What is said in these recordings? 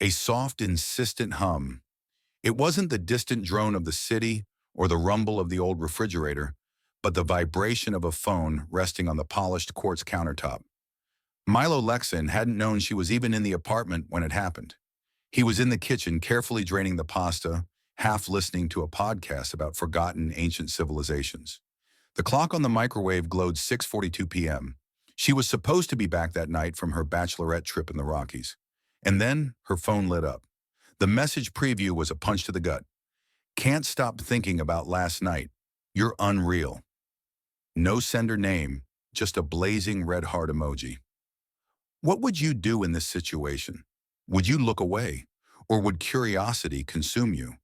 A soft, insistent hum. It wasn't the distant drone of the city or the rumble of the old refrigerator, but the vibration of a phone resting on the polished quartz countertop. Milo Lexin hadn't known she was even in the apartment when it happened. He was in the kitchen carefully draining the pasta, half listening to a podcast about forgotten ancient civilizations. The clock on the microwave glowed 6:42 p.m. She was supposed to be back that night from her bachelorette trip in the Rockies. And then her phone lit up. The message preview was a punch to the gut. Can't stop thinking about last night. You're unreal. No sender name, just a blazing red heart emoji. What would you do in this situation? Would you look away? Or would curiosity consume you?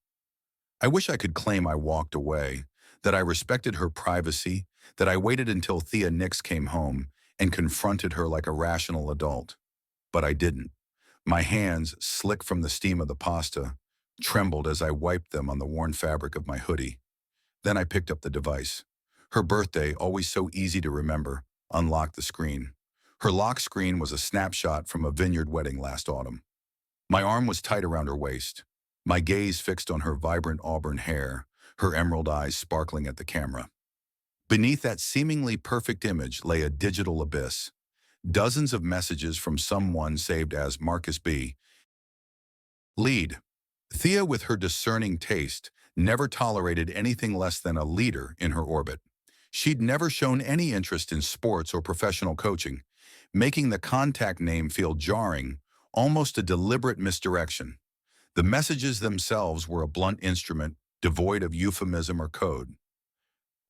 I wish I could claim I walked away, that I respected her privacy, that I waited until Thea Nix came home and confronted her like a rational adult. But I didn't. My hands, slick from the steam of the pasta, trembled as I wiped them on the worn fabric of my hoodie. Then I picked up the device. Her birthday, always so easy to remember, unlocked the screen. Her lock screen was a snapshot from a vineyard wedding last autumn. My arm was tight around her waist, my gaze fixed on her vibrant auburn hair, her emerald eyes sparkling at the camera. Beneath that seemingly perfect image lay a digital abyss. Dozens of messages from someone saved as Marcus B. Lead. Thea, with her discerning taste, never tolerated anything less than a leader in her orbit. She'd never shown any interest in sports or professional coaching, making the contact name feel jarring, almost a deliberate misdirection. The messages themselves were a blunt instrument, devoid of euphemism or code.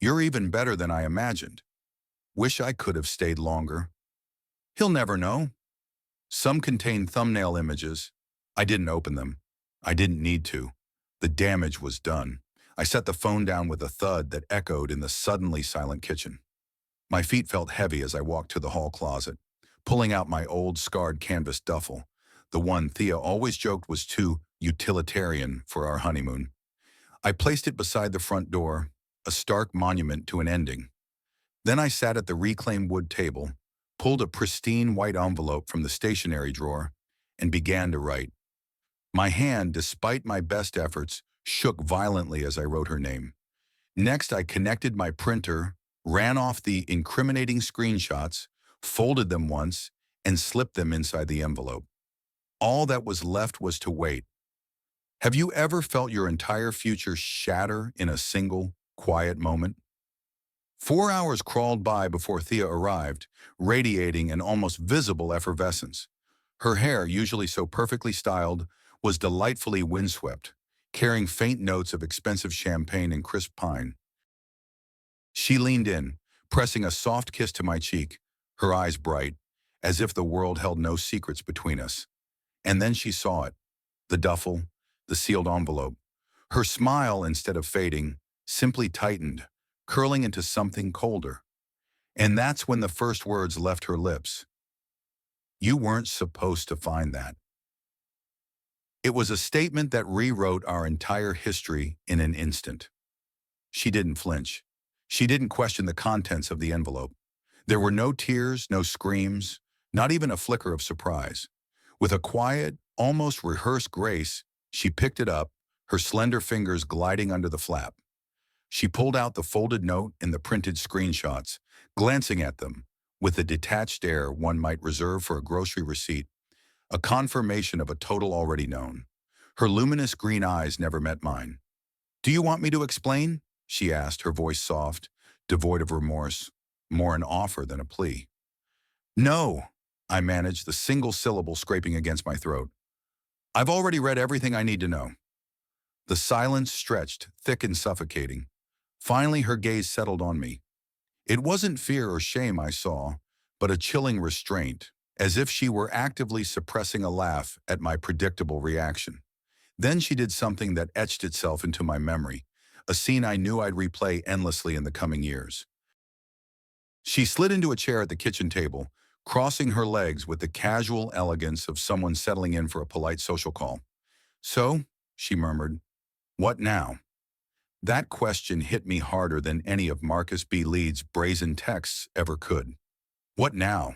You're even better than I imagined. Wish I could have stayed longer. He'll never know. Some contained thumbnail images. I didn't open them. I didn't need to. The damage was done. I set the phone down with a thud that echoed in the suddenly silent kitchen. My feet felt heavy as I walked to the hall closet, pulling out my old scarred canvas duffel, the one Thea always joked was too utilitarian for our honeymoon. I placed it beside the front door, a stark monument to an ending. Then I sat at the reclaimed wood table, pulled a pristine white envelope from the stationery drawer, and began to write. My hand, despite my best efforts, shook violently as I wrote her name. Next, I connected my printer, ran off the incriminating screenshots, folded them once, and slipped them inside the envelope. All that was left was to wait. Have you ever felt your entire future shatter in a single, quiet moment? 4 hours crawled by before Thea arrived, radiating an almost visible effervescence. Her hair, usually so perfectly styled, was delightfully windswept, carrying faint notes of expensive champagne and crisp pine. She leaned in, pressing a soft kiss to my cheek, her eyes bright, as if the world held no secrets between us. And then she saw it, the duffel, the sealed envelope. Her smile, instead of fading, simply tightened, curling into something colder. And that's when the first words left her lips. You weren't supposed to find that. It was a statement that rewrote our entire history in an instant. She didn't flinch. She didn't question the contents of the envelope. There were no tears, no screams, not even a flicker of surprise. With a quiet, almost rehearsed grace, she picked it up, her slender fingers gliding under the flap. She pulled out the folded note and the printed screenshots, glancing at them with the detached air one might reserve for a grocery receipt, a confirmation of a total already known. Her luminous green eyes never met mine. Do you want me to explain? She asked, her voice soft, devoid of remorse, more an offer than a plea. No, I managed, the single syllable scraping against my throat. I've already read everything I need to know. The silence stretched, thick and suffocating. Finally, her gaze settled on me. It wasn't fear or shame I saw, but a chilling restraint, as if she were actively suppressing a laugh at my predictable reaction. Then she did something that etched itself into my memory, a scene I knew I'd replay endlessly in the coming years. She slid into a chair at the kitchen table, crossing her legs with the casual elegance of someone settling in for a polite social call. So, she murmured, what now? That question hit me harder than any of Marcus B. Leeds' brazen texts ever could. What now?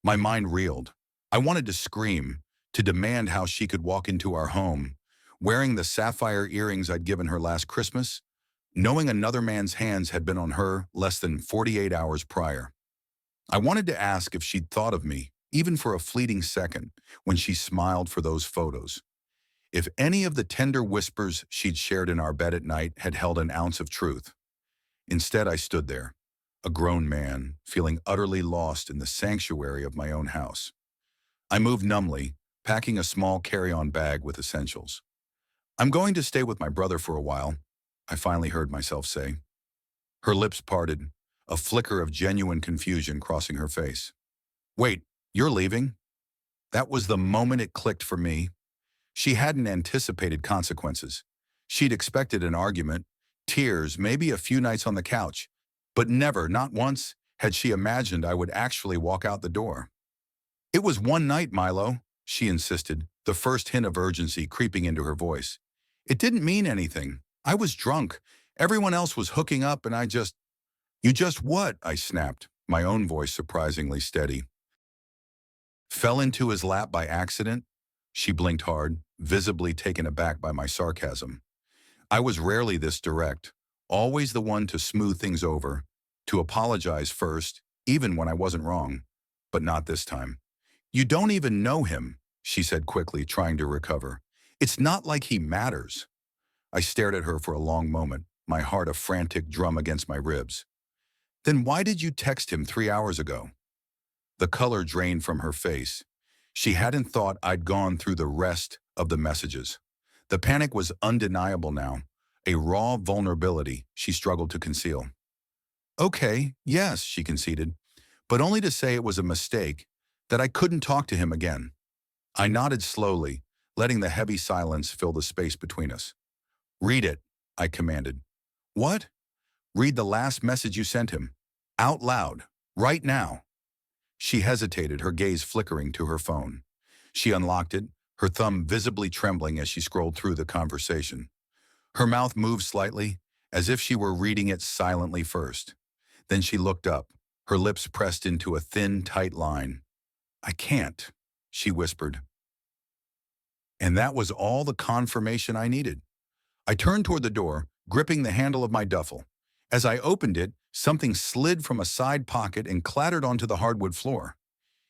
My mind reeled. I wanted to scream, to demand how she could walk into our home, wearing the sapphire earrings I'd given her last Christmas, knowing another man's hands had been on her less than 48 hours prior. I wanted to ask if she'd thought of me, even for a fleeting second, when she smiled for those photos. If any of the tender whispers she'd shared in our bed at night had held an ounce of truth. Instead, I stood there, a grown man, feeling utterly lost in the sanctuary of my own house. I moved numbly, packing a small carry-on bag with essentials. "I'm going to stay with my brother for a while," I finally heard myself say. Her lips parted, a flicker of genuine confusion crossing her face. "Wait, you're leaving?" That was the moment it clicked for me. She hadn't anticipated consequences. She'd expected an argument, tears, maybe a few nights on the couch, but never, not once, had she imagined I would actually walk out the door. "It was one night, Milo," she insisted, the first hint of urgency creeping into her voice. "It didn't mean anything. I was drunk. Everyone else was hooking up and I just—" "You just what?" I snapped, my own voice surprisingly steady. "Fell into his lap by accident?" She blinked hard, visibly taken aback by my sarcasm. I was rarely this direct, always the one to smooth things over, to apologize first, even when I wasn't wrong. But not this time. "You don't even know him," she said quickly, trying to recover. "It's not like he matters." I stared at her for a long moment, my heart a frantic drum against my ribs. "Then why did you text him 3 hours ago?" The color drained from her face. She hadn't thought I'd gone through the rest of the messages. The panic was undeniable now, a raw vulnerability she struggled to conceal. "Okay, yes," she conceded, but only to say it was a mistake, that I couldn't talk to him again. I nodded slowly, letting the heavy silence fill the space between us. "Read it," I commanded. "What?" "Read the last message you sent him. Out loud. Right now." She hesitated, her gaze flickering to her phone. She unlocked it, her thumb visibly trembling as she scrolled through the conversation. Her mouth moved slightly, as if she were reading it silently first. Then she looked up, her lips pressed into a thin, tight line. "I can't," she whispered. And that was all the confirmation I needed. I turned toward the door, gripping the handle of my duffel. As I opened it, something slid from a side pocket and clattered onto the hardwood floor.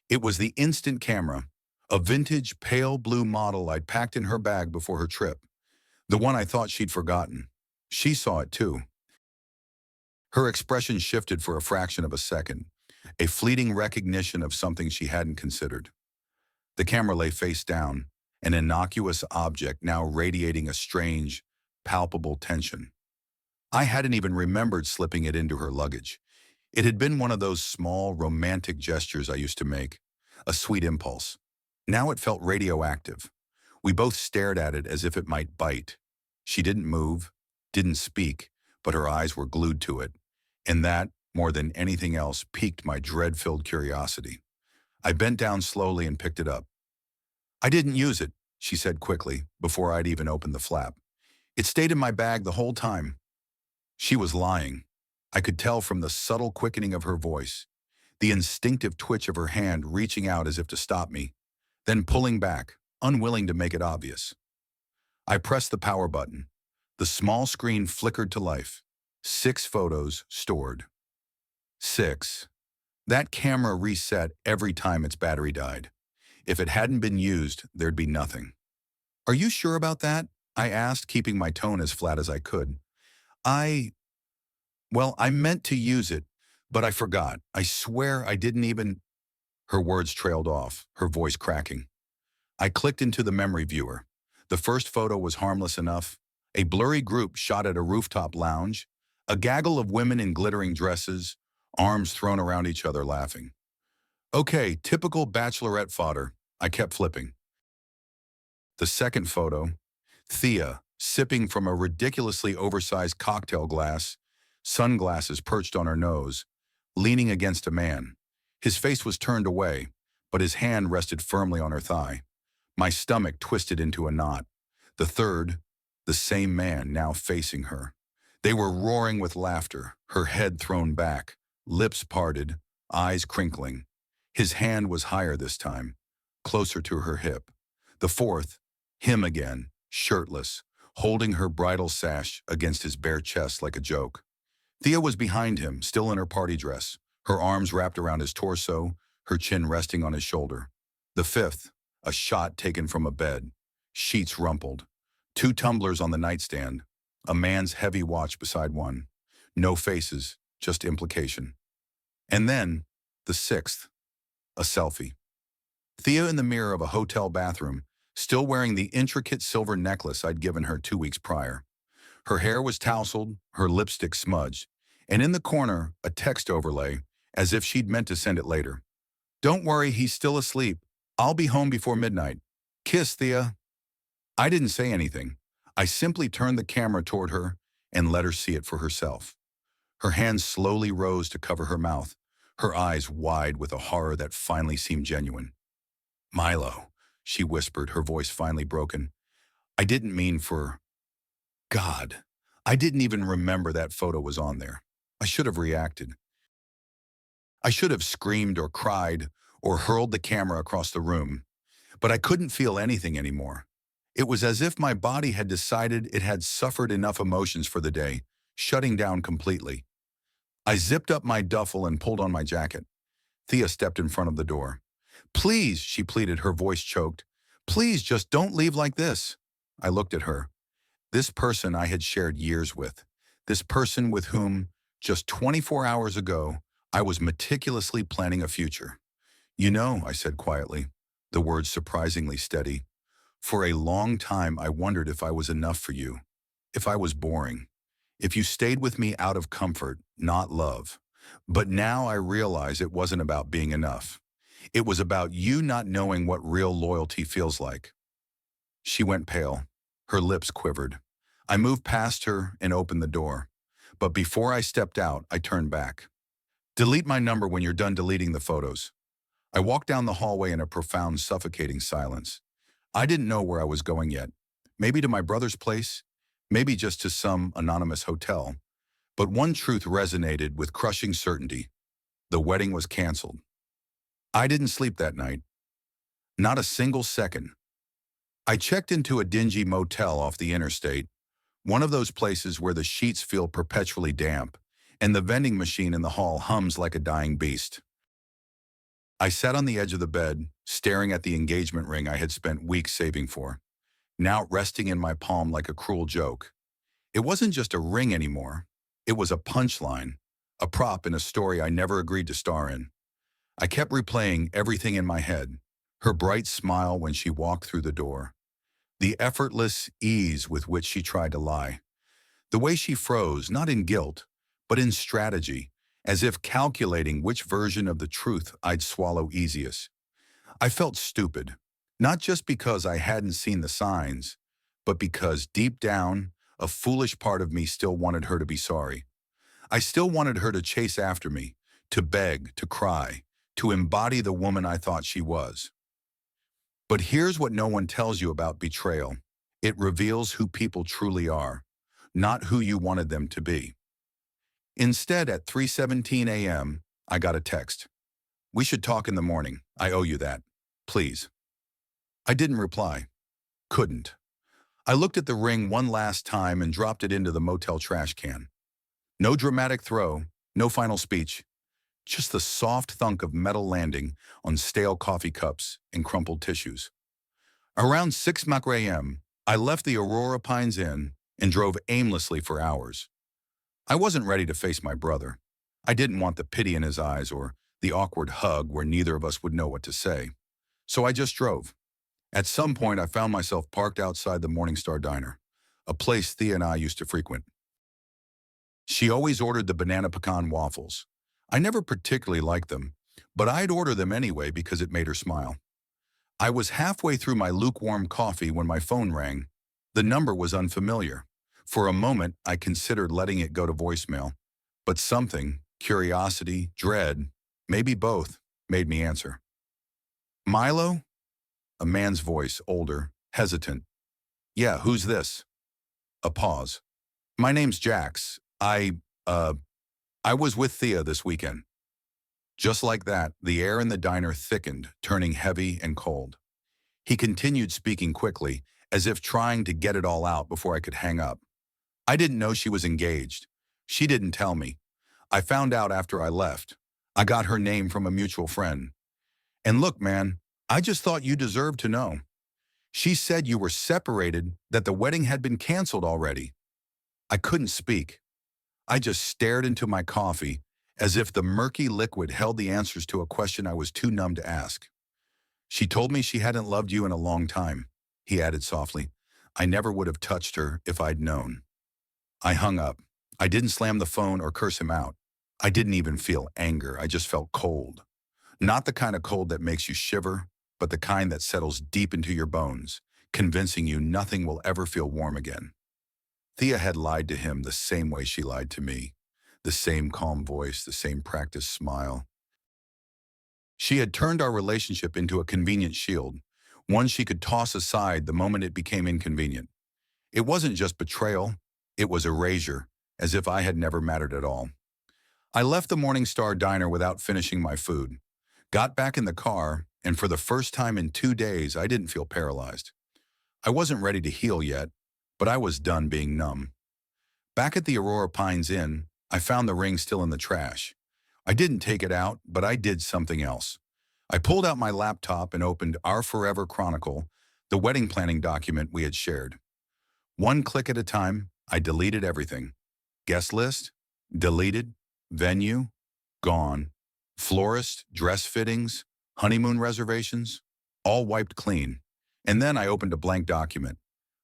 It was the instant camera, a vintage pale blue model I'd packed in her bag before her trip, the one I thought she'd forgotten. She saw it too. Her expression shifted for a fraction of a second, a fleeting recognition of something she hadn't considered. The camera lay face down, an innocuous object now radiating a strange, palpable tension. I hadn't even remembered slipping it into her luggage. It had been one of those small, romantic gestures I used to make, a sweet impulse. Now it felt radioactive. We both stared at it as if it might bite. She didn't move, didn't speak, but her eyes were glued to it. And that, more than anything else, piqued my dread-filled curiosity. I bent down slowly and picked it up. "I didn't use it," she said quickly, before I'd even opened the flap. "It stayed in my bag the whole time." She was lying. I could tell from the subtle quickening of her voice, the instinctive twitch of her hand reaching out as if to stop me, then pulling back, unwilling to make it obvious. I pressed the power button. The small screen flickered to life. 6 photos stored. 6. That camera reset every time its battery died. If it hadn't been used, there'd be nothing. "Are you sure about that?" I asked, keeping my tone as flat as I could. Well, I meant to use it, but I forgot. I swear I didn't even—" Her words trailed off, her voice cracking. I clicked into the memory viewer. The first photo was harmless enough. A blurry group shot at a rooftop lounge, a gaggle of women in glittering dresses, arms thrown around each other laughing. Okay, typical bachelorette fodder. I kept flipping. The second photo, Thea, sipping from a ridiculously oversized cocktail glass, sunglasses perched on her nose, leaning against a man. His face was turned away, but his hand rested firmly on her thigh. My stomach twisted into a knot. The third, the same man now facing her. They were roaring with laughter, her head thrown back, lips parted, eyes crinkling. His hand was higher this time, closer to her hip. The fourth, him again, shirtless, holding her bridal sash against his bare chest like a joke. Thea was behind him, still in her party dress, her arms wrapped around his torso, her chin resting on his shoulder. The fifth, a shot taken from a bed, sheets rumpled, two tumblers on the nightstand, a man's heavy watch beside one. No faces, just implication. And then, the sixth, a selfie. Thea in the mirror of a hotel bathroom, still wearing the intricate silver necklace I'd given her 2 weeks prior. Her hair was tousled, her lipstick smudged, and in the corner, a text overlay, as if she'd meant to send it later. "Don't worry, he's still asleep. I'll be home before midnight. Kiss, Thea." I didn't say anything. I simply turned the camera toward her and let her see it for herself. Her hands slowly rose to cover her mouth, her eyes wide with a horror that finally seemed genuine. "Milo," she whispered, her voice finally broken. "I didn't mean for... God, I didn't even remember that photo was on there. I should have reacted. I should have screamed or cried or hurled the camera across the room. But I couldn't feel anything anymore. It was as if my body had decided it had suffered enough emotions for the day, shutting down completely. I zipped up my duffel and pulled on my jacket. Thea stepped in front of the door. "Please," she pleaded, her voice choked. "Please, just don't leave like this." I looked at her. This person I had shared years with. This person with whom, just 24 hours ago, I was meticulously planning a future. "You know," I said quietly, the words surprisingly steady, "for a long time I wondered if I was enough for you, if I was boring, if you stayed with me out of comfort, not love. But now I realize it wasn't about being enough. It was about you not knowing what real loyalty feels like." She went pale. Her lips quivered. I moved past her and opened the door. But before I stepped out, I turned back. "Delete my number when you're done deleting the photos." I walked down the hallway in a profound, suffocating silence. I didn't know where I was going yet. Maybe to my brother's place, maybe just to some anonymous hotel. But one truth resonated with crushing certainty. The wedding was canceled. I didn't sleep that night. Not a single second. I checked into a dingy motel off the interstate, one of those places where the sheets feel perpetually damp, and the vending machine in the hall hums like a dying beast. I sat on the edge of the bed, staring at the engagement ring I had spent weeks saving for, now resting in my palm like a cruel joke. It wasn't just a ring anymore. It was a punchline, a prop in a story I never agreed to star in. I kept replaying everything in my head, her bright smile when she walked through the door, the effortless ease with which she tried to lie, the way she froze, not in guilt, but in strategy, as if calculating which version of the truth I'd swallow easiest. I felt stupid, not just because I hadn't seen the signs, but because deep down, a foolish part of me still wanted her to be sorry. I still wanted her to chase after me, to beg, to cry, to embody the woman I thought she was. But here's what no one tells you about betrayal. It reveals who people truly are, not who you wanted them to be. Instead, at 3:17 a.m., I got a text. "We should talk in the morning. I owe you that. Please." I didn't reply. Couldn't. I looked at the ring one last time and dropped it into the motel trash can. No dramatic throw, no final speech. Just the soft thunk of metal landing on stale coffee cups and crumpled tissues. Around 6 a.m., I left the Aurora Pines Inn and drove aimlessly for hours. I wasn't ready to face my brother. I didn't want the pity in his eyes or the awkward hug where neither of us would know what to say. So I just drove. At some point, I found myself parked outside the Morningstar Diner, a place Thea and I used to frequent. She always ordered the banana pecan waffles. I never particularly liked them, but I'd order them anyway because it made her smile. I was halfway through my lukewarm coffee when my phone rang. The number was unfamiliar. For a moment, I considered letting it go to voicemail, but something, curiosity, dread, maybe both, made me answer. "Milo?" A man's voice, older, hesitant. "Yeah, who's this?" A pause. "My name's Jax. I was with Thea this weekend." Just like that, the air in the diner thickened, turning heavy and cold. He continued speaking quickly, as if trying to get it all out before I could hang up. I didn't know she was engaged. She didn't tell me. I found out after I left. I got her name from a mutual friend. And look, man, I just thought you deserved to know. She said you were separated, that the wedding had been canceled already. I couldn't speak. I just stared into my coffee, as if the murky liquid held the answers to a question I was too numb to ask. She told me she hadn't loved you in a long time, he added softly. I never would have touched her if I'd known. I hung up. I didn't slam the phone or curse him out. I didn't even feel anger. I just felt cold. Not the kind of cold that makes you shiver, but the kind that settles deep into your bones, convincing you nothing will ever feel warm again. Thea had lied to him the same way she lied to me. The same calm voice, the same practiced smile. She had turned our relationship into a convenient shield, one she could toss aside the moment it became inconvenient. It wasn't just betrayal, it was erasure, as if I had never mattered at all. I left the Morning Star diner without finishing my food, got back in the car, and for the first time in 2 days, I didn't feel paralyzed. I wasn't ready to heal yet, but I was done being numb. Back at the Aurora Pines Inn, I found the ring still in the trash. I didn't take it out, but I did something else. I pulled out my laptop and opened Our Forever Chronicle, the wedding planning document we had shared. One click at a time, I deleted everything. Guest list? Deleted. Venue? Gone. Florist, dress fittings, honeymoon reservations? All wiped clean. And then I opened a blank document.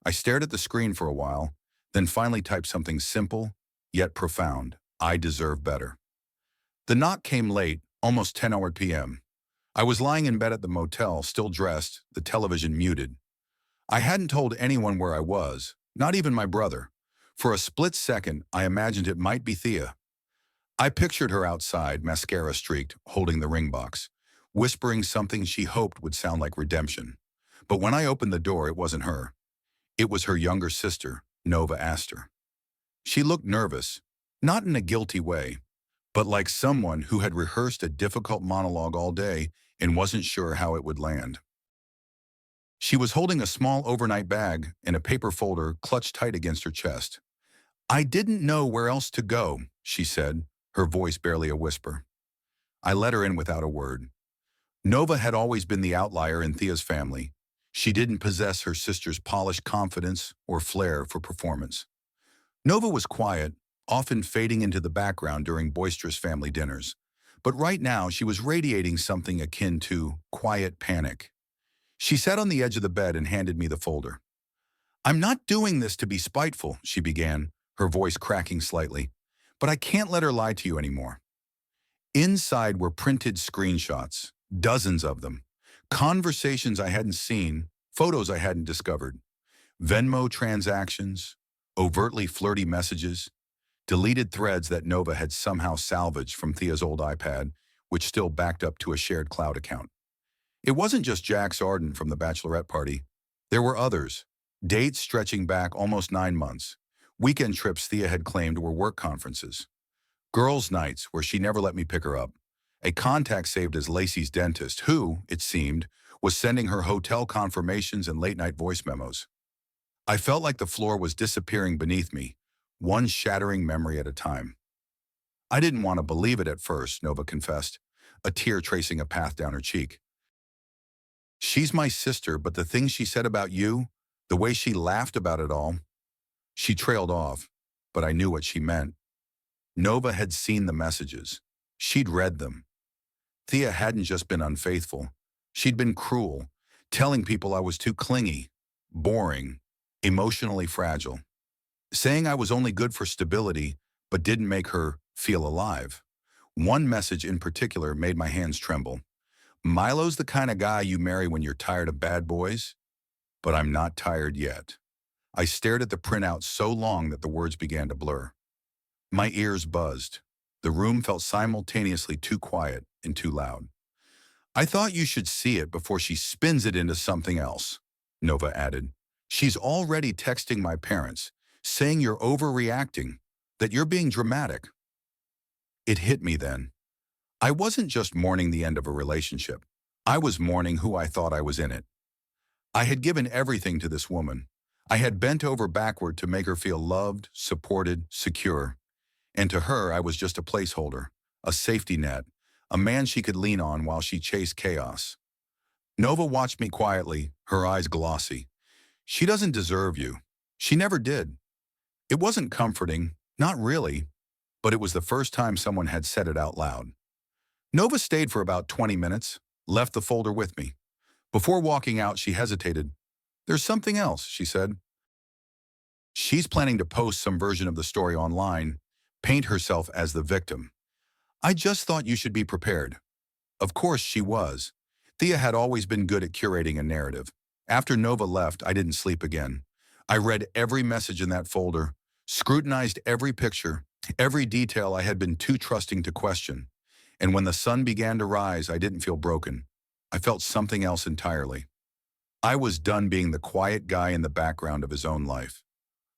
I stared at the screen for a while, then finally typed something simple, yet profound. I deserve better. The knock came late, almost 10 p.m. I was lying in bed at the motel, still dressed, the television muted. I hadn't told anyone where I was, not even my brother. For a split second, I imagined it might be Thea. I pictured her outside, mascara streaked, holding the ring box, whispering something she hoped would sound like redemption. But when I opened the door, it wasn't her. It was her younger sister, Nova Astor. She looked nervous, not in a guilty way, but like someone who had rehearsed a difficult monologue all day and wasn't sure how it would land. She was holding a small overnight bag and a paper folder clutched tight against her chest. I didn't know where else to go, she said, her voice barely a whisper. I let her in without a word. Nova had always been the outlier in Thea's family. She didn't possess her sister's polished confidence or flair for performance. Nova was quiet, often fading into the background during boisterous family dinners. But right now, she was radiating something akin to quiet panic. She sat on the edge of the bed and handed me the folder. I'm not doing this to be spiteful, she began, her voice cracking slightly. But I can't let her lie to you anymore. Inside were printed screenshots, dozens of them. Conversations I hadn't seen, photos I hadn't discovered. Venmo transactions, overtly flirty messages, deleted threads that Nova had somehow salvaged from Thea's old iPad, which still backed up to a shared cloud account. It wasn't just Jax Arden from the bachelorette party. There were others, dates stretching back almost 9 months, weekend trips Thea had claimed were work conferences, girls' nights where she never let me pick her up, a contact saved as Lacey's dentist who, it seemed, was sending her hotel confirmations and late-night voice memos. I felt like the floor was disappearing beneath me, one shattering memory at a time. I didn't want to believe it at first, Nova confessed, a tear tracing a path down her cheek. She's my sister, but the things she said about you, the way she laughed about it all. She trailed off, but I knew what she meant. Nova had seen the messages. She'd read them. Thea hadn't just been unfaithful. She'd been cruel, telling people I was too clingy, boring, emotionally fragile, saying I was only good for stability, but didn't make her feel alive. One message in particular made my hands tremble. Milo's the kind of guy you marry when you're tired of bad boys, but I'm not tired yet. I stared at the printout so long that the words began to blur. My ears buzzed. The room felt simultaneously too quiet and too loud. I thought you should see it before she spins it into something else, Nova added. She's already texting my parents, saying you're overreacting, that you're being dramatic. It hit me then. I wasn't just mourning the end of a relationship. I was mourning who I thought I was in it. I had given everything to this woman. I had bent over backward to make her feel loved, supported, secure. And to her, I was just a placeholder, a safety net, a man she could lean on while she chased chaos. Nova watched me quietly, her eyes glossy. She doesn't deserve you. She never did. It wasn't comforting, not really, but it was the first time someone had said it out loud. Nova stayed for about 20 minutes, left the folder with me. Before walking out, she hesitated. "There's something else," she said. "She's planning to post some version of the story online, paint herself as the victim. I just thought you should be prepared." Of course she was. Thea had always been good at curating a narrative. After Nova left, I didn't sleep again. I read every message in that folder, scrutinized every picture, every detail I had been too trusting to question. And when the sun began to rise, I didn't feel broken. I felt something else entirely. I was done being the quiet guy in the background of his own life.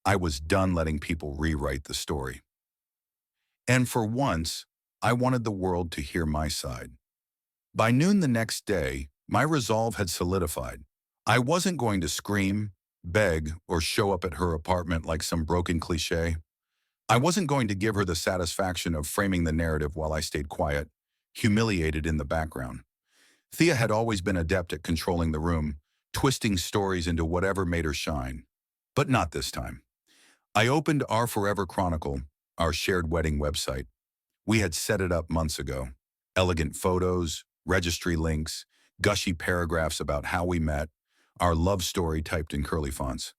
I was done letting people rewrite the story. And for once, I wanted the world to hear my side. By noon the next day, my resolve had solidified. I wasn't going to scream, beg, or show up at her apartment like some broken cliche. I wasn't going to give her the satisfaction of framing the narrative while I stayed quiet, humiliated in the background. Thea had always been adept at controlling the room, twisting stories into whatever made her shine. But not this time. I opened Our Forever Chronicle, our shared wedding website. We had set it up months ago. Elegant photos, registry links, gushy paragraphs about how we met, our love story typed in curly fonts.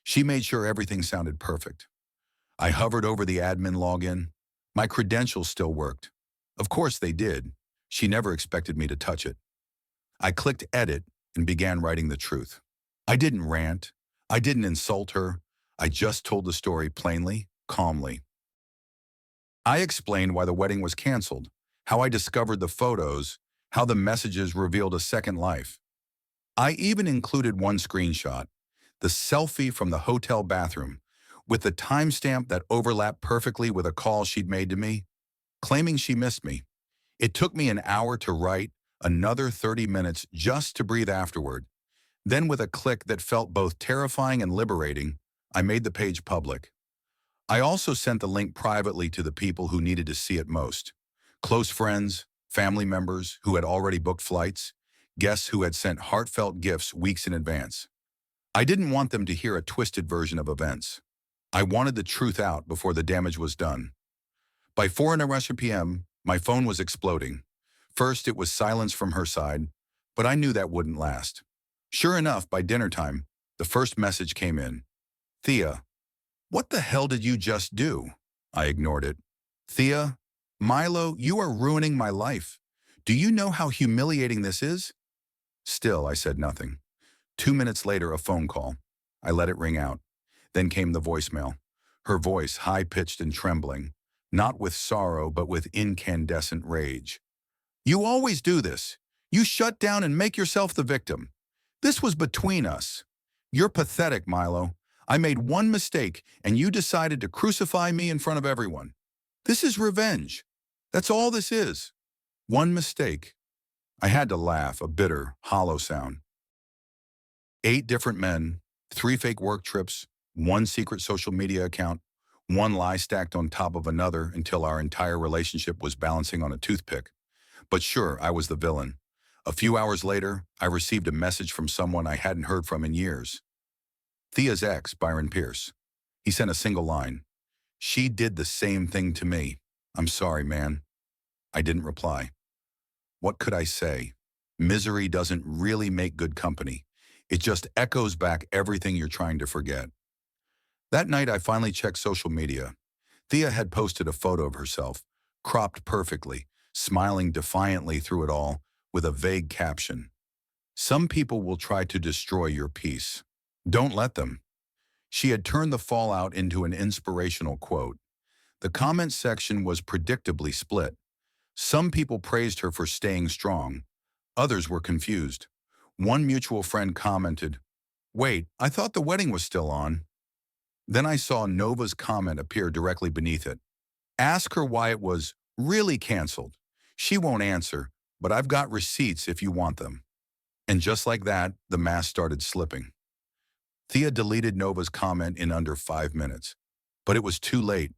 She made sure everything sounded perfect. I hovered over the admin login. My credentials still worked. Of course they did. She never expected me to touch it. I clicked edit and began writing the truth. I didn't rant. I didn't insult her. I just told the story plainly, calmly. I explained why the wedding was canceled, how I discovered the photos, how the messages revealed a second life. I even included one screenshot, the selfie from the hotel bathroom, with the timestamp that overlapped perfectly with a call she'd made to me, claiming she missed me. It took me an hour to write, another 30 minutes just to breathe afterward. Then with a click that felt both terrifying and liberating, I made the page public. I also sent the link privately to the people who needed to see it most. Close friends, family members who had already booked flights, guests who had sent heartfelt gifts weeks in advance. I didn't want them to hear a twisted version of events. I wanted the truth out before the damage was done. By 4:11 p.m., my phone was exploding. First, it was silence from her side, but I knew that wouldn't last. Sure enough, by dinner time, the first message came in. "Thea, what the hell did you just do?" I ignored it. "Thea, Milo, you are ruining my life. Do you know how humiliating this is?" Still, I said nothing. 2 minutes later, a phone call. I let it ring out. Then came the voicemail. Her voice, high-pitched and trembling, not with sorrow, but with incandescent rage. "You always do this. You shut down and make yourself the victim. This was between us. You're pathetic, Milo. I made one mistake, and you decided to crucify me in front of everyone. This is revenge. That's all this is. One mistake." I had to laugh, a bitter, hollow sound. 8 different men, 3 fake work trips, 1 secret social media account, 1 lie stacked on top of another until our entire relationship was balancing on a toothpick. But sure, I was the villain. A few hours later, I received a message from someone I hadn't heard from in years. Thea's ex, Byron Pierce. He sent a single line. "She did the same thing to me. I'm sorry, man." I didn't reply. What could I say? Misery doesn't really make good company. It just echoes back everything you're trying to forget. That night, I finally checked social media. Thea had posted a photo of herself, cropped perfectly, smiling defiantly through it all, with a vague caption. "Some people will try to destroy your peace. Don't let them." She had turned the fallout into an inspirational quote. The comment section was predictably split. Some people praised her for staying strong. Others were confused. One mutual friend commented, "Wait, I thought the wedding was still on." Then I saw Nova's comment appear directly beneath it. "Ask her why it was really canceled. She won't answer, but I've got receipts if you want them." And just like that, the mask started slipping. Thea deleted Nova's comment in under 5 minutes. But it was too late.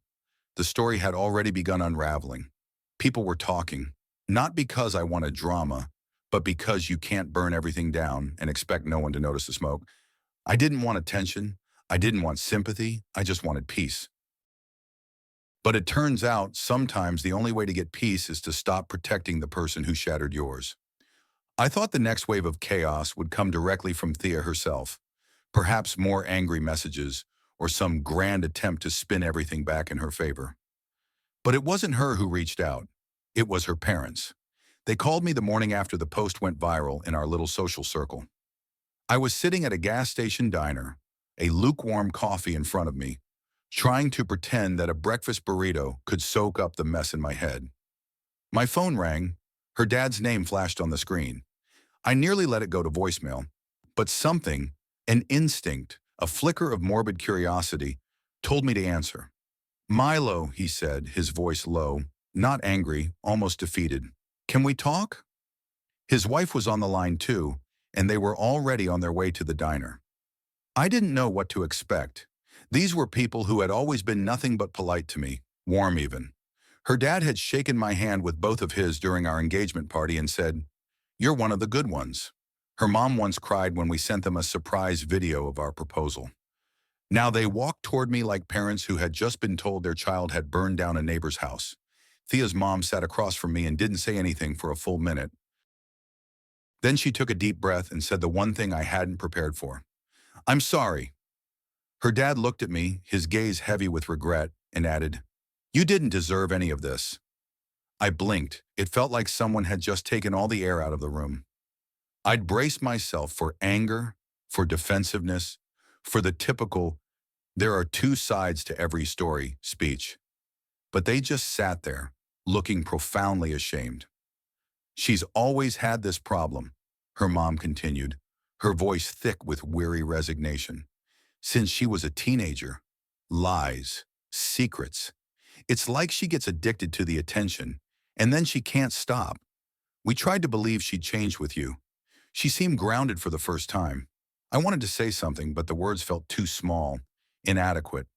The story had already begun unraveling. People were talking, not because I wanted drama, but because you can't burn everything down and expect no one to notice the smoke. I didn't want attention. I didn't want sympathy. I just wanted peace. But it turns out sometimes the only way to get peace is to stop protecting the person who shattered yours. I thought the next wave of chaos would come directly from Thea herself, perhaps more angry messages or some grand attempt to spin everything back in her favor. But it wasn't her who reached out. It was her parents. They called me the morning after the post went viral in our little social circle. I was sitting at a gas station diner, a lukewarm coffee in front of me, trying to pretend that a breakfast burrito could soak up the mess in my head. My phone rang. Her dad's name flashed on the screen. I nearly let it go to voicemail, but something, an instinct, a flicker of morbid curiosity, told me to answer. "Milo," he said, his voice low, not angry, almost defeated. "Can we talk?" His wife was on the line too, and they were already on their way to the diner. I didn't know what to expect. These were people who had always been nothing but polite to me, warm even. Her dad had shaken my hand with both of his during our engagement party and said, "You're one of the good ones." Her mom once cried when we sent them a surprise video of our proposal. Now they walked toward me like parents who had just been told their child had burned down a neighbor's house. Thea's mom sat across from me and didn't say anything for a full minute. Then she took a deep breath and said the one thing I hadn't prepared for. "I'm sorry." Her dad looked at me, his gaze heavy with regret, and added, "You didn't deserve any of this." I blinked. It felt like someone had just taken all the air out of the room. I'd braced myself for anger, for defensiveness, for the typical, "there are two sides to every story" speech. But they just sat there, looking profoundly ashamed. "She's always had this problem," her mom continued, her voice thick with weary resignation. "Since she was a teenager. Lies, secrets. It's like she gets addicted to the attention, and then she can't stop. We tried to believe she'd changed with you. She seemed grounded for the first time." I wanted to say something, but the words felt too small, inadequate.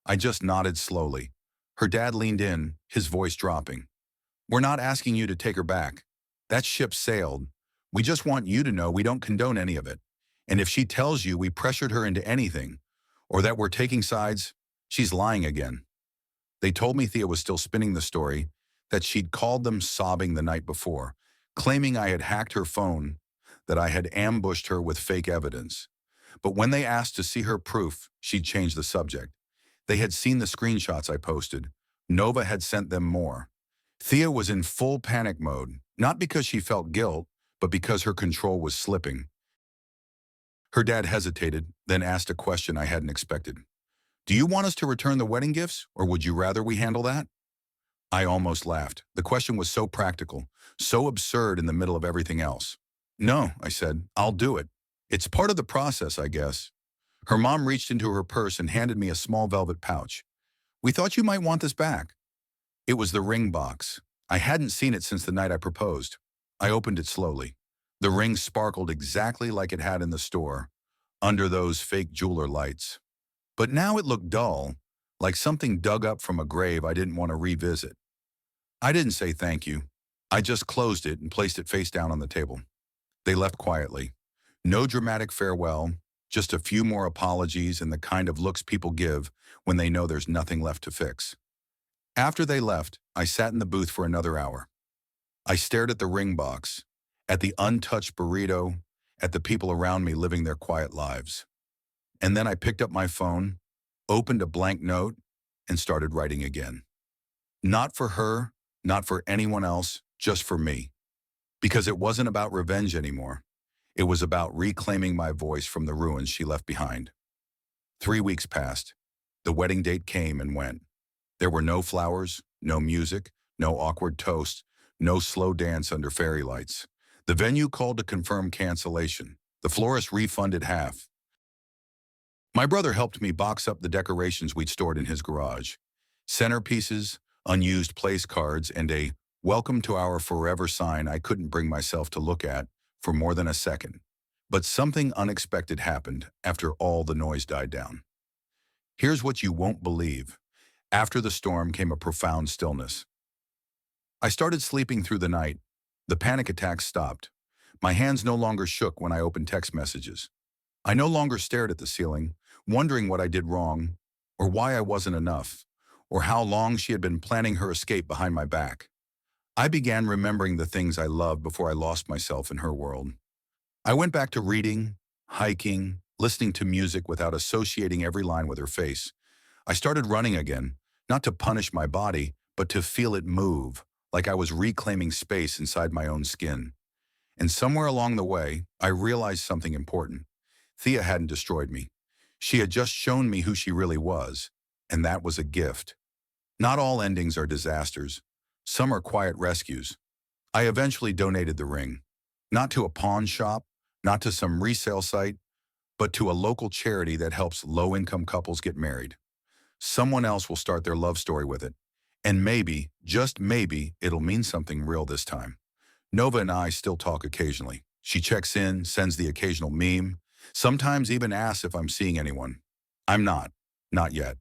I just nodded slowly. Her dad leaned in, his voice dropping. "We're not asking you to take her back. That ship sailed. We just want you to know we don't condone any of it. And if she tells you we pressured her into anything, or that we're taking sides, she's lying again." They told me Thea was still spinning the story, that she'd called them sobbing the night before, claiming I had hacked her phone, that I had ambushed her with fake evidence. But when they asked to see her proof, she'd changed the subject. They had seen the screenshots I posted. Nova had sent them more. Thea was in full panic mode, not because she felt guilt, but because her control was slipping. Her dad hesitated, then asked a question I hadn't expected. "Do you want us to return the wedding gifts, or would you rather we handle that?" I almost laughed. The question was so practical, so absurd in the middle of everything else. "No," I said, "I'll do it. It's part of the process, I guess." Her mom reached into her purse and handed me a small velvet pouch. "We thought you might want this back." It was the ring box. I hadn't seen it since the night I proposed. I opened it slowly. The ring sparkled exactly like it had in the store, under those fake jeweler lights. But now it looked dull, like something dug up from a grave I didn't want to revisit. I didn't say thank you. I just closed it and placed it face down on the table. They left quietly. No dramatic farewell, just a few more apologies and the kind of looks people give when they know there's nothing left to fix. After they left, I sat in the booth for another hour. I stared at the ring box, at the untouched burrito, at the people around me living their quiet lives. And then I picked up my phone, opened a blank note, and started writing again. Not for her, not for anyone else, just for me. Because it wasn't about revenge anymore. It was about reclaiming my voice from the ruins she left behind. 3 weeks passed. The wedding date came and went. There were no flowers, no music, no awkward toast, no slow dance under fairy lights. The venue called to confirm cancellation. The florist refunded half. My brother helped me box up the decorations we'd stored in his garage. Centerpieces, unused place cards, and a "Welcome to our forever" sign I couldn't bring myself to look at for more than a second. But something unexpected happened after all the noise died down. Here's what you won't believe. After the storm came a profound stillness. I started sleeping through the night. The panic attacks stopped. My hands no longer shook when I opened text messages. I no longer stared at the ceiling, wondering what I did wrong, or why I wasn't enough, or how long she had been planning her escape behind my back. I began remembering the things I loved before I lost myself in her world. I went back to reading, hiking, listening to music without associating every line with her face. I started running again, not to punish my body, but to feel it move, like I was reclaiming space inside my own skin. And somewhere along the way, I realized something important. Thea hadn't destroyed me. She had just shown me who she really was, and that was a gift. Not all endings are disasters. Some are quiet rescues. I eventually donated the ring, not to a pawn shop, not to some resale site, but to a local charity that helps low-income couples get married. Someone else will start their love story with it. And maybe, just maybe, it'll mean something real this time. Nova and I still talk occasionally. She checks in, sends the occasional meme, sometimes even asks if I'm seeing anyone. I'm not. Not yet.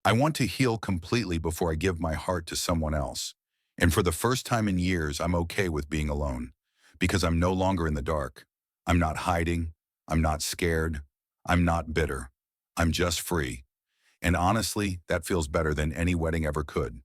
I want to heal completely before I give my heart to someone else. And for the first time in years, I'm okay with being alone. Because I'm no longer in the dark. I'm not hiding. I'm not scared. I'm not bitter. I'm just free. And honestly, that feels better than any wedding ever could.